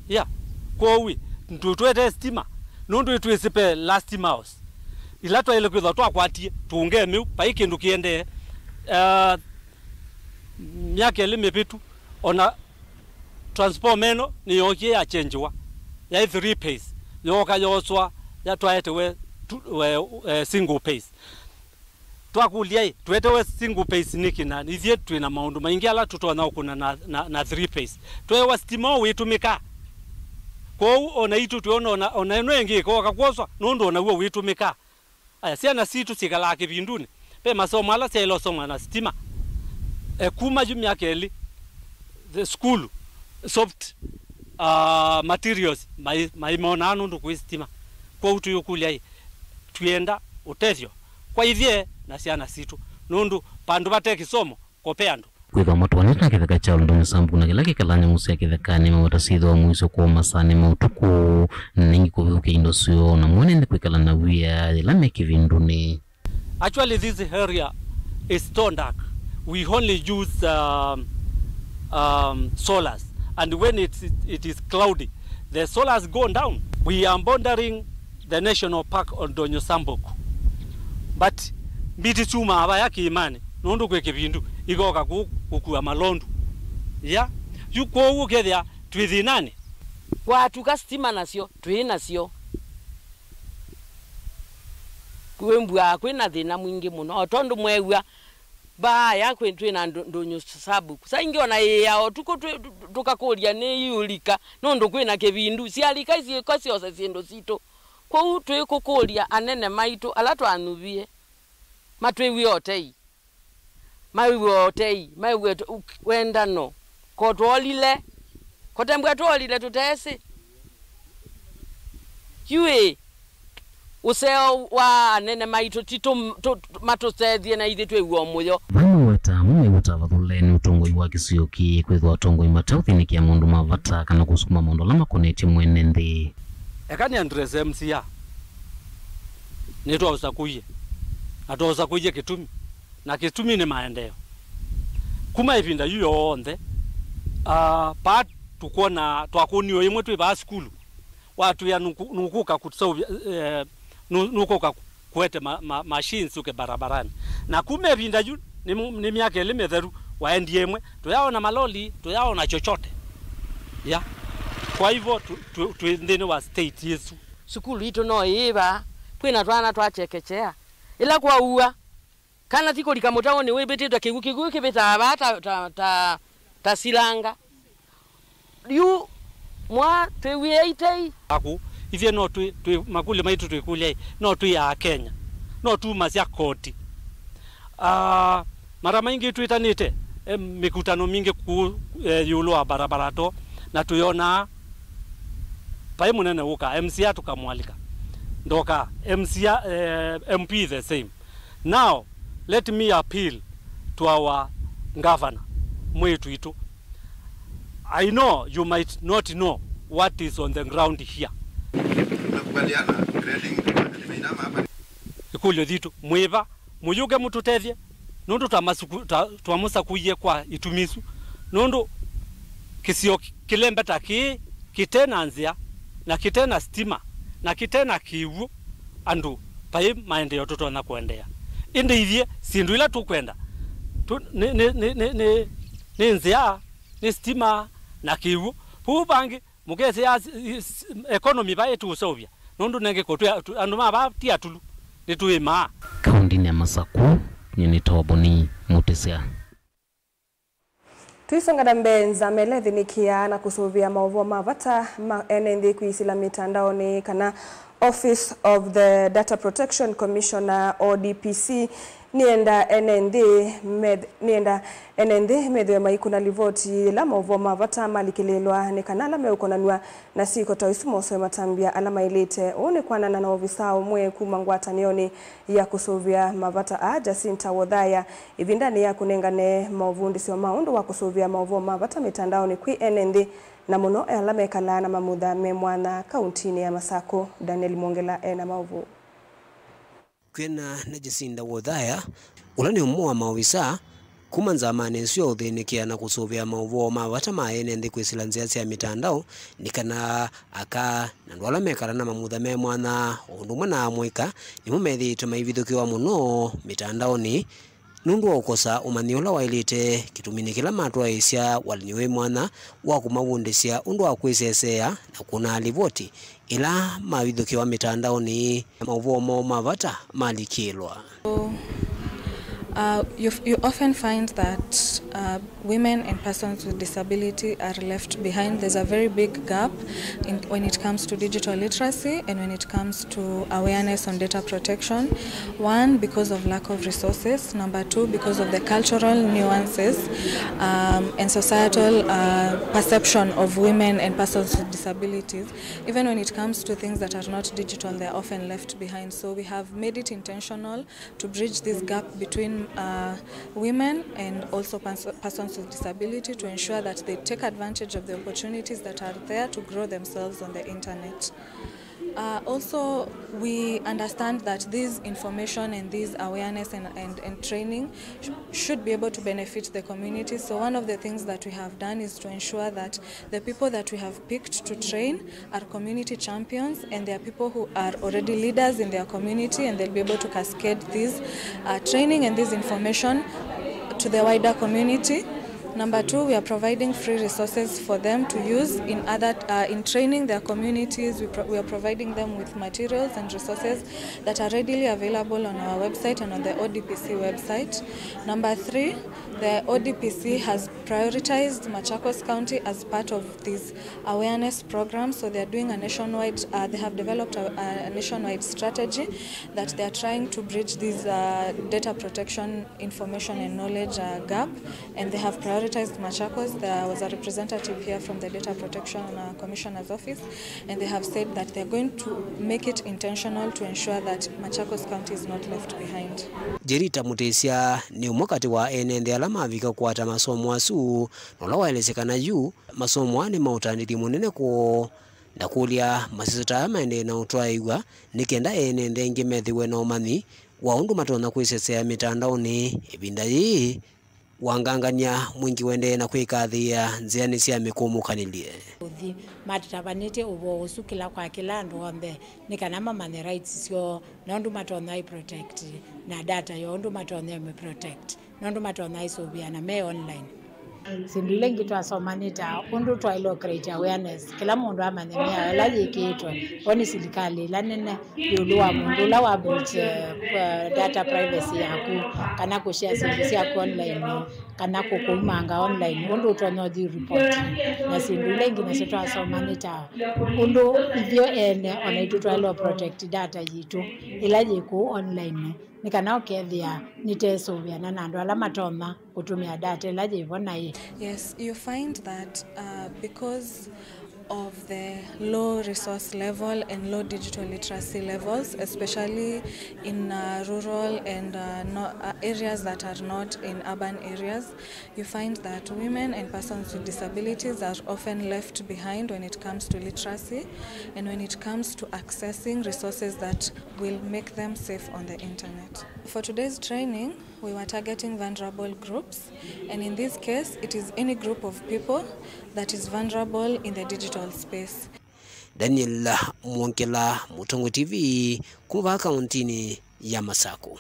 ya kowi ntutwete stima nundu twisipe last mouse ilatwa ile kwitha twakwatie tuunge miu paiki ndukiende miaka elimepitu ona transformeno ni yokie ya changewa ya 3 pace yoka yoswa ya twaete we single pace twakulia twete we single pace nikina ithie twina maundu maingi ala tutona kuna na 3 pace twewa stima witumika ko ona itu tuona ona eno engi ko kakwoswa nondo ona wo witumika aya siana situ sikala kibinduni pe masomo ala selo soma na stima kuma jumya keli the school soft materials mai monano ndo kuistima kwa utu yokulia tuenda utethyo kwa hivye na siana situ nundu pandu bate kisomo kopeando kwitha moto waneta kitheka cha ndo msambu na kila kikalanya musia kithekani mawatasido wa mwiso kwa masani mautuku ningi kuviuke indosio na mwene ndi kwikala na wia ilame kivinduni. Actually this area is stone dark. We only use solars, and when it is cloudy the solars go down. We are bordering the national park on Donyo Sambuku, but biti chuma abaya kiimani nundu kweke bindu igoka kukuwa malondu ya yuko ukethia twithinane watu ka stima nasio twinasio kwembwa kwina thina mwingi muno otondu mwegwa ba ya kwentwina ndonyo sabu saingi ona yao tuko tukakoria ne yulika nundu kwina kebindu sialika isi kosi ose siendo sito kwa utwe kukoria anene maitu alatu anubie matwewi otei maiwe wenda no kotolile kotembwa tolile tutesi yue useo wa nene maitu tito matosethie na ithe twewi omuyo Vamo wetamu mewuta vathuleni utongoi wa kisioki kwithwa utongoi matauthini kia mundu mavata kana kusukuma mundu lama koneti mwene nthi ekani andrese MCA nitwa usakuye atoza kuye kitumi na kitumi ni maendeleo kuma ivinda yuyo onthe pa tukona twakunio imwe twi ba skulu watu ya nukuka kutsovya nukuka kwete machines uke barabarani na kuma ivinda yu ni miaka elimetheru waendie imwe tuyaona maloli tuyaona chochote ya kwa hivyo tuendeni wa state yesu sukulu ito no iba kwina twana twachekechea ila kwa uwa kana tiko likamotao ni webeteta kigukigu kibeta abata ta silanga yu mwa tweitei aku ivye no tu makule maitu twikule no tu ya Kenya no tu masia koti mara mingi tuitanite mikutano mingi ku yulo wa barabara to na tuyona pai munene uka MCA tukamwalika ndoka MCA MP the same. Now let me appeal to our governor mwetu itu. I know you might not know what is on the ground here. Ikulyo ditu mwiva muyuge mututethye nundu twamusa kuye kwa itumisu nundu kisio kilembeta kitena nzia na kitena stima na kitena kiwu andu pai maendeleo tutona kuendea indi ivye sindu ila tukwenda ni nzia ni stima na kiwu hubangi mugese ya economy bae tu sovia nundu nenge ko andu maba tia tulu nituima kaunti ya Masaku nyini toboni mutisia Tuisonga mbenza melethinikia na kusuvia maovu mavata NND kuisila mitandaoni kana Office of the Data Protection Commissioner ODPC nienda NND medwe maikuna livoti la maovu mavata malikilelwa ni kanala meukonanwa na siko tawisumo so matambia alama ilete one kwana na ofisao mwe kumangwata nioni ya kusuvia mavata Jacinta Wodhaya ivindani ya kunengane maovundi sio maundu wa kusuvia maovu mavata mitandaoni kui NND na muno alame kala na mamudha memwana kauntini ya Masako. Daniel Mongela na maovu kwena na Jacinta Wodhaya ulani umwa maofisa kumanza manesio uthinikia na kusuvia maovu mavata ma NND kwisilanzia cia mitandao nikana aka na ndwala mekara na mamudha memwana undumwe na amwika nimumethi tumaivithukiwa muno mitandaoni nundu okosa umaniola wailite kitumini kila matwa isya waliniwe mwana wa kumawundisia undu wa kwisesea na kuna livoti ila mawithukiwa mitandaoni maovu mavata malikilwa. You often find that women and persons with disability are left behind. There's a very big gap when it comes to digital literacy and when it comes to awareness on data protection. One, because of lack of resources. Number two, because of the cultural nuances and societal perception of women and persons with disabilities. Even when it comes to things that are not digital, they're often left behind. So we have made it intentional to bridge this gap between women and also persons with disability to ensure that they take advantage of the opportunities that are there to grow themselves on the internet. Also, we understand that this information and this awareness and training should be able to benefit the community. So one of the things that we have done is to ensure that the people that we have picked to train are community champions, and they are people who are already leaders in their community, and they'll be able to cascade this training and this information to the wider community. Number two, we are providing free resources for them to use in training their communities. We are providing them with materials and resources that are readily available on our website and on the ODPC website. Number three, the ODPC has prioritized Machakos County as part of this awareness program. So they are doing a nationwide, they have developed a nationwide strategy that they are trying to bridge this data protection information and knowledge gap, and they have prioritized Machakos. There was a representative here from the Data Protection Commissioner's office, and they have said that they're going to make it intentional to ensure that Machakos County is not left behind. Jerita Mutesia ni umwakati wa NND alama vika kuata masomo asu nola waelesekana juu masomo ni mautandiri munene ko ndakulia masisota ya maende na utwaiwa nikenda NND ngemethiwe na umani waundu matona kwisesea mitandaoni ibinda hii wangangania mwingi wende na kwikathia nziani cia mikumukanilie matatabanite ubo usukila kwa kila ndu onde nikana mama the rights sio nondu matona I protect na data yo ndu matona me protect nondu matona isobia na me online sindile ngitwa somanita undu twailo create awareness kila mundu amanyamia laje kitwa oni serikali lanene yulwa mundu la wa breach data privacy yaku kana ku share service yaku online kana ku kumanga online undu tonyoji report na sindile ngina setwa somanita undu ivyo ene onaitu twailo protect data yitu ilaje ku online nikana okethia nitesovia na nandu ala matoma kutumia data laje ivona ye. Yes, you find that because of the low resource level and low digital literacy levels, especially in rural and areas that are not in urban areas, you find that women and persons with disabilities are often left behind when it comes to literacy and when it comes to accessing resources that will make them safe on the internet. For today's training, we were targeting vulnerable groups, and in this case, it is any group of people that is vulnerable in the digital space. Daniel Mwonkela, Mutongo TV, kuva kauntini ya Masako.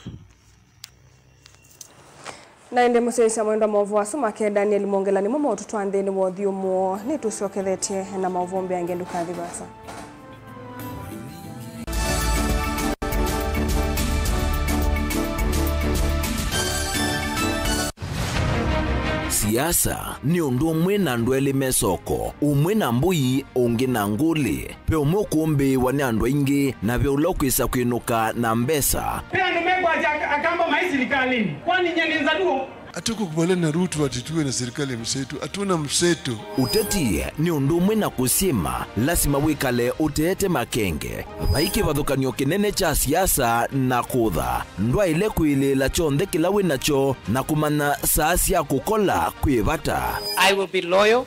Na inde musesa mwenda mavu asumake Daniel Mwongela ni mumo tutwandeni wodhi umo ni tusiokethetie na mavombe yangendu kathibasa. Siasa ni undu umwe na ndwele mesoko umwe na mbui ungi na nguli pe umwe kumbi wani andu ingi na pe ulokwisa kwinuka na mbesa pe andu megwa akamba maisirikalini kwani nyelinza duo Atuko kubaliana na Ruto atituwe na serikali mseto, atuna mseto. Uteti ni undu umwe na kusima, lasima wikale utete makenge. Vaiki vadhukanyo kinene cha siasa na kutha. Ndwa ile kuili la chonde kila winacho na kumana saasi ya kukola kuivata. I will be loyal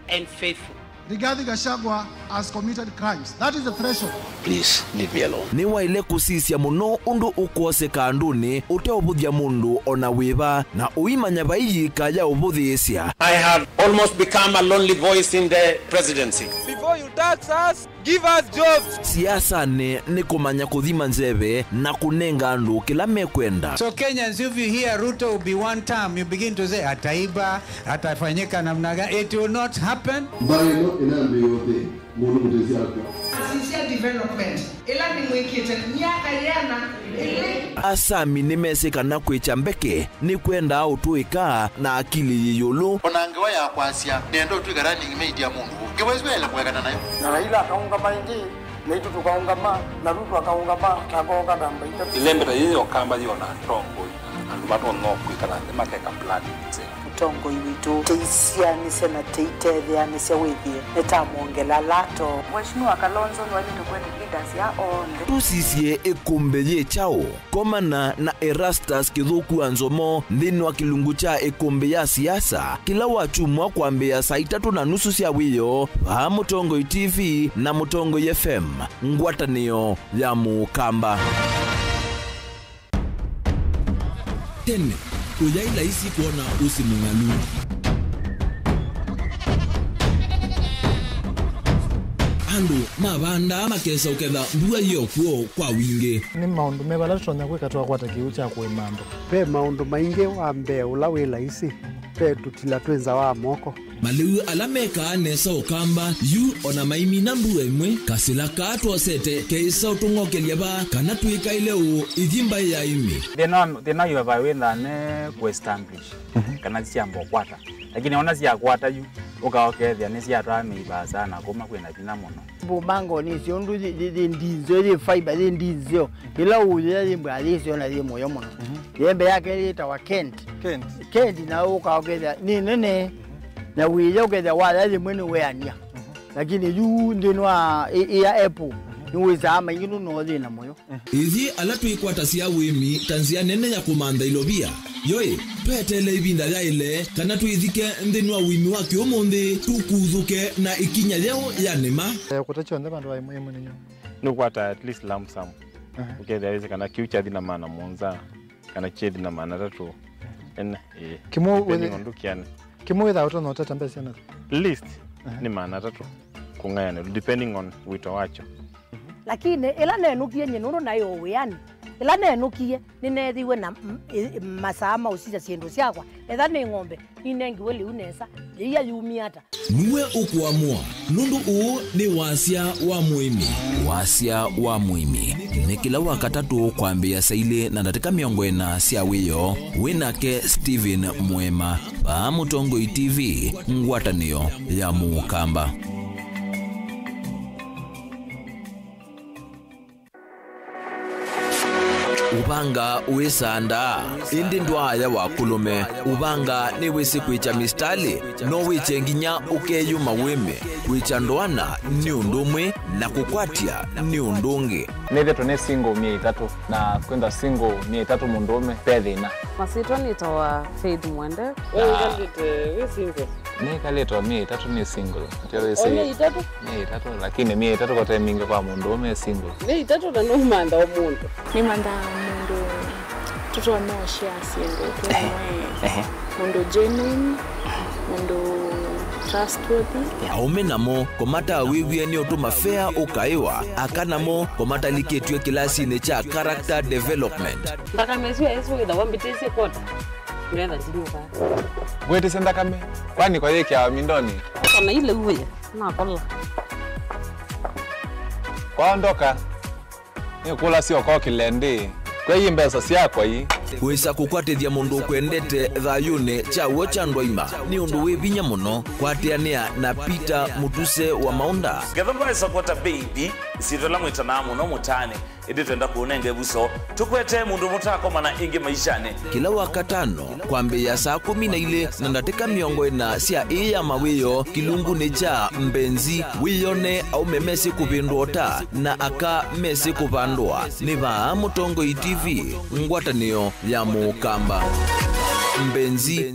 and faithful. Rigathi Gachagua has committed crimes. That is the threshold. Please leave me alone. Ni wa ile kusisia muno undu ukose kanduni ute obuthia mundu ona wiva na uimanya baiyi kaya obuthisia. I have almost become a lonely voice in the presidency. Before you tax us, give us jobs. Siasa ni kumanya kuthima nzeve na kunenga andu kila mekwenda. So Kenyans, if you hear Ruto will be one term, you begin to say ataiba, atafanyika namna gani. It will not happen. Sincere development. Ela ni mwekete miaka yana Asami nimeseka na kwecha mbeke ni kwenda autuika na akili yiyulu. Onangewa ya kwasia nendo tuigarani media mundu. Kiwezwele kuwekana nayo. Na Raila akaunga maingi, neitu tukaunga ma, na Ruto akaunga ma, takonga damba ita. Ilembera hiyo kamba hiyo na trongo. Andu mato no kwikana makeka plan tse. Tongo iwitu teisia ni sena teitethia ni sia withie netamwongela lato Mheshimiwa Kalonzo ni wale leaders ya onde tusisie ekumbe ye chao komana na Erastus Kithuku Anzomo ndini wa kilungu cha ekumbe ya siasa kila wachumwa kwambia saa 3:30 cia wiyo pa Mutongo TV na Mutongo FM ngwatanio ya Mukamba. Tene uyaila isi kuona usimungalu. Andu mabanda makesa uketha mbua hiyo kuo kwa wingi. Ni maundu mebala tutonya kwika twakwa kiucha kwe mambo. Pe maundu maingi wambe ula wila isi. Pe tutila twenza wa moko. Maliu alameka nesa ukamba yu ona maimi na mbua imwe kasila katwa sete keisa utungokelia ba kana tuika ileo ithimba ya imi. Thina yu wawitha ne ku-establish kana siambo kwata. Lakini ona sia kwata yu ukaokethia ni sia twamiba sana kuma kwina thina muno. Bubango ni cio ndu ndinzo ye fiber ye ndinzo ila uye ye mbali cio na ye moyo muno. Yembe yake itawa Kent na ukaokethia ni nene na wiye ukethia wala ye mwene weania. Lakini yu ndinwa ya Apple niweza ama inginu no thina moyo. Ithi ala tuikwata cia wimi tanzia nene ya kumanda ilobia. Yoi, petele ibinda ya ile kana tuithike ndeni wa wimi wa kiomonde tukuthuke na ikinya leo ya nema. Kutacho nda bandu wa imu ninyo. Nukwata at least lump sum. Okay, there is kana kiucha thina mana monza kana chedi na mana tatu. En kimo ondukiane. Kimo without no tata mbesi na. List ni mana tatu. Kungayana depending on wito wacho. Lakini ila nenu kienye nuru nayo wiani ila nenukie ninethiwe na masama usija ciendu ciakwa etha ni ng'ombe ninengiwe liu nesa iya yumiata niwe ukuamua nundu uu ni wasia wa muimi. Wasia wa muimi ni kila wakatatu kwambia saili na ndatika miongo ena sia wiyo winake Steven Mwema pa Mutongoi TV ngwatanio ya Mukamba. Ubanga uisanda indi ndwaya wa kulume ubanga ni wisi kwicha mistali no wiche nginya ukeyuma wime kwicha ndwana ni undumwe na kukwatia ni undungi nithe tune single 300 na kwenda single 300 mundume pethina masito nitawa Faith Mwende we single ni kaleto 300 ni single ndio si 300 lakini 300 kwa time mingi kwa mundume single 300 na no manda wa mundu ni manda mundu tuto no share single mundu genuine mundu trustworthy aume namo komata wiwie ni otuma fair ukaiwa akanamo komata liketwe kilasi ne cha character development mpaka mezwe ezo ida wambitese kota nenda zinuka bwete senda kame kwani kwa yeke ya mindoni kana ile uwe na kola kwaondoka ni kula sio kwa kilende kwa hii mbesa siakwa hii wisa kukwatithia mundu kwendete thayune cha wocha ndwaima ni undu wibinya muno kwatiania na Peter Mutuse wa Maunda Gethamba supporta baby sitola mwitana muno mutane idi twenda kuonenge buso tukwete mundu mutako mana ingi maishane kila wakatano kwambia saa 12 na ndatika miongo ena sia iya mawiyo kilungu ni cha mbenzi wiyone au memesi kupindota na aka mesi kupandwa ni ba Mutongoi TV ngwatanio ya Mukamba mbenzi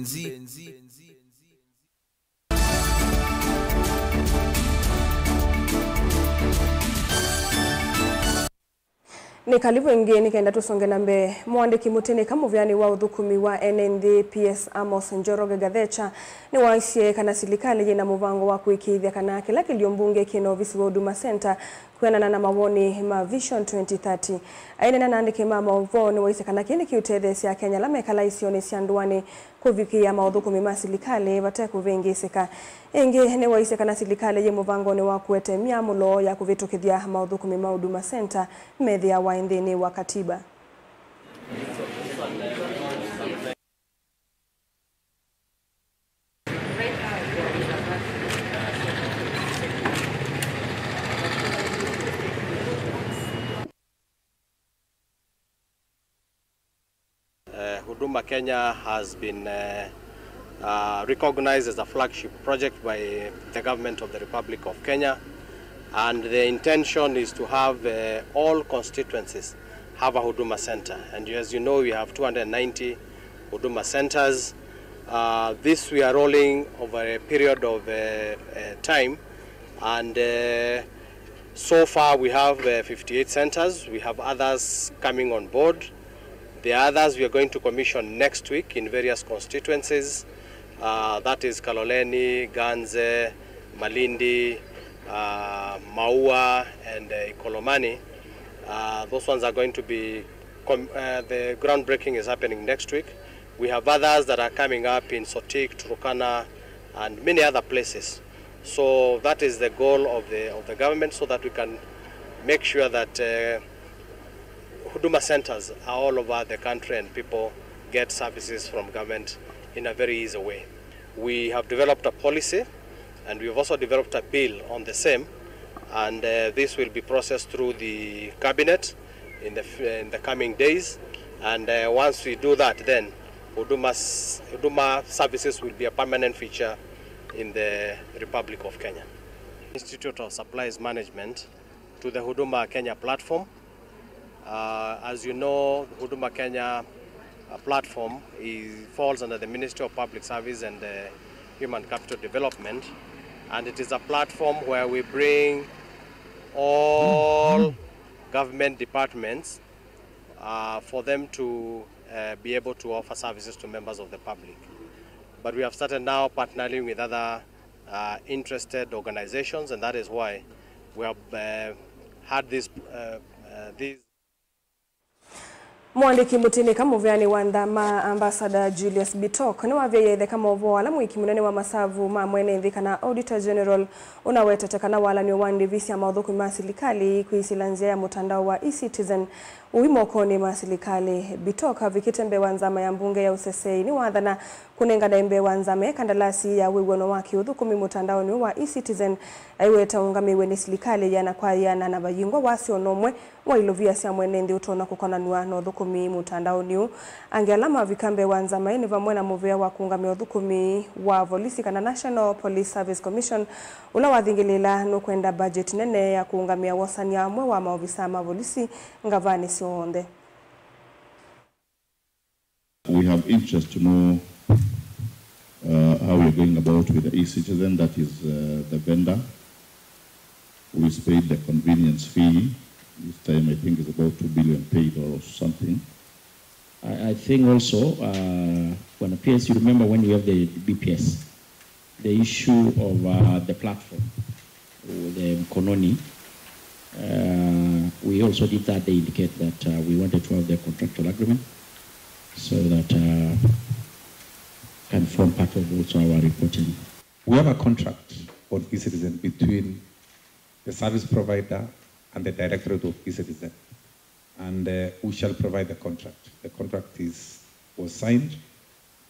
Ni kalibu ngeni kenda tusonge nambe mwandiki mutene kamuvyani wa uthukumi wa NND PS Amos Njoroge Gathecha ni waishie kana silikali jina muvango wa kuikithia kana kila kiliombunge kino visi wa Huduma Center kuenana na mawoni ma Vision 2030 aina na andike mama uvoni waise kana kini kiutedhe sia Kenya la mekala isioni sianduani kuvikia maudhukumi masilikali vate kuvingisika ingi ni waise kana silikali je muvango ni wa kuete miamulo ya kuvitukithia maudhukumi ma Huduma Center medhia wa indhini wa katiba. Huduma Kenya has been recognized as a flagship project by the government of the Republic of Kenya, and the intention is to have all constituencies have a Huduma Center. And as you know, we have 290 Huduma Centers. This we are rolling over a period of time, and so far we have 58 centers. We have others coming on board. The others we are going to commission next week in various constituencies. That is Kaloleni, Ganze, Malindi, Maua, and Ikolomani. Those ones are going to be, the groundbreaking is happening next week. We have others that are coming up in Sotik, Turkana, and many other places. So that is the goal of the government, so that we can make sure that Huduma centers are all over the country and people get services from government in a very easy way. We have developed a policy, and we've also developed a bill on the same, and this will be processed through the cabinet in the coming days. And once we do that, then Huduma services will be a permanent feature in the Republic of Kenya. Institute of Supplies Management to the Huduma Kenya platform. As you know, the Huduma Kenya platform falls under the Ministry of Public Service and Human Capital Development, and it is a platform where we bring all government departments for them to be able to offer services to members of the public. But we have started now partnering with other interested organizations, and that is why we have had these Mwandiki mutini kamuvyani wa ndama Ambassador Julius Bitok ni wavye yethe kama ovo wala mwiki munene wa masavu ma mwene nthika na Auditor General unawetetekana wala ni wandi visi ya maudhuku masilikali kuisilanzia ya mutandao wa eCitizen uwimokoni masilikali. Bitok vikitembe wanzama ya mbunge ya usesei ni wadhana kunenga daimbe wanzame kandalasi ya wiwono waki udhukumi mutandao ni wa eCitizen aiweta ungamiwe ni silikali yana kwa yana na bayingo wasi onomwe wa ilovia siya mwene ndi utona kukona nuwa no dhukumi mutandao niu angealama vikambe wanzama ni vamwena muvea wa kuungamia udhukumi wa volisi kana National Police Service Commission ula wathingilila no kwenda budget nene ya kuungamia wasani ya mwe wa maovisa ma volisi ngavani sionde. We have interest to know how we are going about with the eCitizen, that is the vendor who is paid the convenience fee. This time I think it's about 2 billion paid or something. I think also when PS, you remember when we have the BPS, the issue of the platform, or the Kononi, we also did that. They indicate that we wanted to have the contractual agreement so that can form part of also our reporting. We have a contract on eCitizen between the service provider and the Directorate of eCitizen, and we shall provide the contract. The contract was signed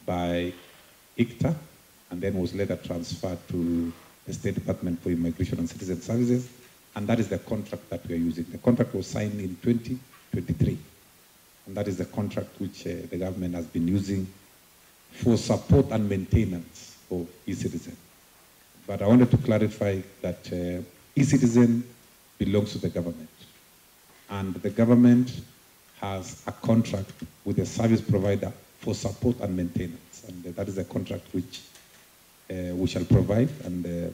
by ICTA and then was later transferred to the State Department for Immigration and Citizen Services, and that is the contract that we are using. The contract was signed in 2023, and that is the contract which the government has been using for support and maintenance of eCitizen. But I wanted to clarify that eCitizen belongs to the government, and the government has a contract with the service provider for support and maintenance, and that is a contract which we shall provide. And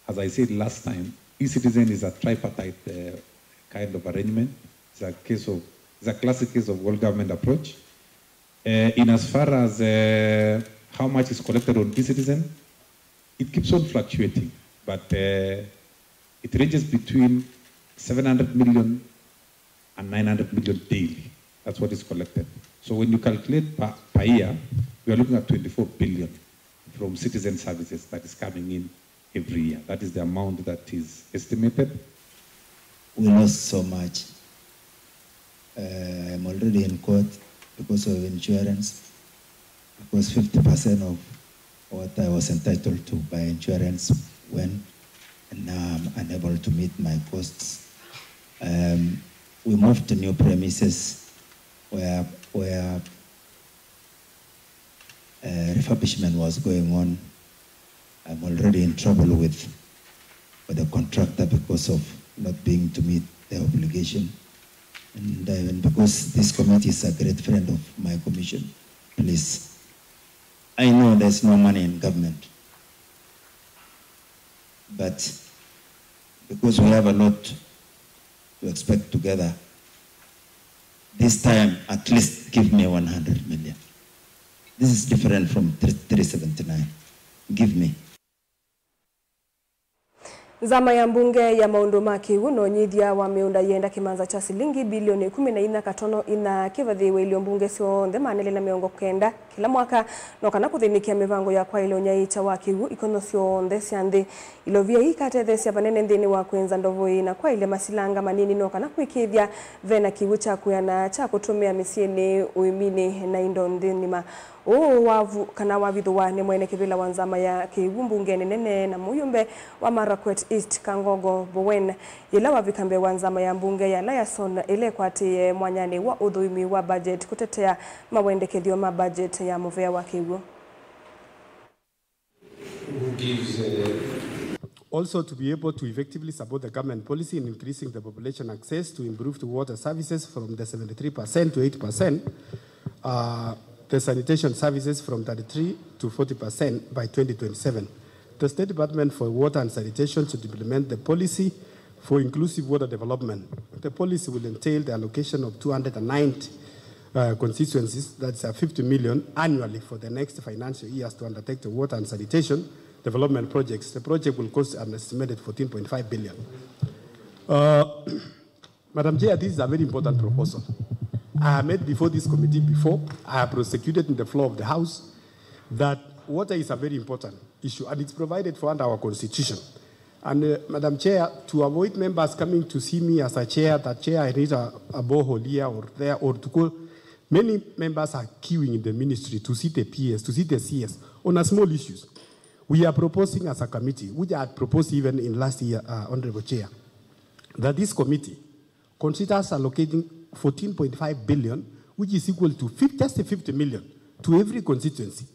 as I said last time, eCitizen is a tripartite kind of arrangement. It's a classic case of whole government approach. In as far as how much is collected on eCitizen, it keeps on fluctuating, but it ranges between 700 million and 900 million daily. That's what is collected. So when you calculate per year, we are looking at 24 billion from citizen services that is coming in every year. That is the amount that is estimated. We lost so much. I'm already in court because of insurance, because 50% of what I was entitled to by insurance went, and now I'm unable to meet my costs. We moved to new premises where refurbishment was going on. I'm already in trouble with the contractor because of not being to meet the obligation. And because this committee is a great friend of my commission, please, I know there's no money in government, but because we have a lot to expect together, this time at least give me 100 million. This is different from 379. Give me. Zama ya mbunge ya maundumaki uno nyithia wa miunda yenda kimanza cha silingi bilioni 14 katono ina kivadhiwe ilio mbunge sio ndemane na miongo kenda kila mwaka no kana kuthinikia mivango ya kwa ile nyaicha wa kigu ikono sio ndesi ande ilovia ikate thesi abanene ndini wa kwenza ndovoi na kwa ile masilanga manini no kana kwikithia vena kigu cha kuyana cha kutumia misieni uimini na indo ndini ma wavu kana wavithwa ni mwene kivila wanzama ya kiwumbunge nene na muyumbe wa Marakwet East Kangogo Bowen ila wavikambe wanzama ya mbunge ya Liason ile kwati mwanyani wa udhuimi wa budget kutetea mawendekethio ma budget ya muvea wa kiwu. Also to be able to effectively support the government policy in increasing the population access to improved water services from the 73% to 80%, the sanitation services from 33% to 40% by 2027. The State Department for Water and Sanitation should implement the policy for inclusive water development. The policy will entail the allocation of 290 constituencies, that's 50 million annually for the next financial years to undertake the water and sanitation development projects. The project will cost an estimated 14.5 billion. Madam Chair, this is a very important proposal. I met before this committee before. I have prosecuted in the floor of the House that water is a very important issue, and it's provided for under our Constitution. And Madam Chair, to avoid members coming to see me as a chair, that chair, I need a borehole here or there, or to go, many members are queuing in the ministry to see the PS, to see the CS on a small issues. We are proposing as a committee, which I had proposed even in last year, Honorable Chair, that this committee considers allocating 14.5 billion, which is equal to just 50 million to every constituency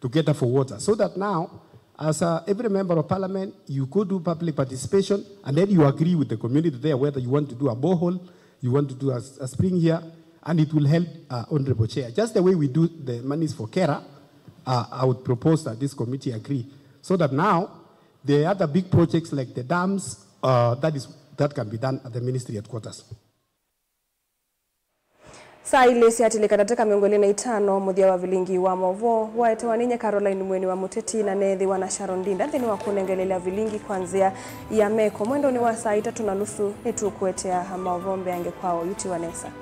to cater for water, so that now, as every member of parliament, you go do public participation, and then you agree with the community there whether you want to do a borehole, you want to do a spring here, and it will help Honorable Chair. Just the way we do the monies for Kera, I would propose that this committee agree, so that now the other big projects like the dams, that can be done at the ministry headquarters. Saa ile siatile katateka miongoni na itano muthia wa vilingi wa movo waete waninye Caroline Mweni wa Muteti na Nethi wana Sharon Dinda thini wa kunengelelea vilingi kwanzia ya meko mwendo ni wa saa 3:30 nitukuetea movo mbeange kwao yuti wanesa.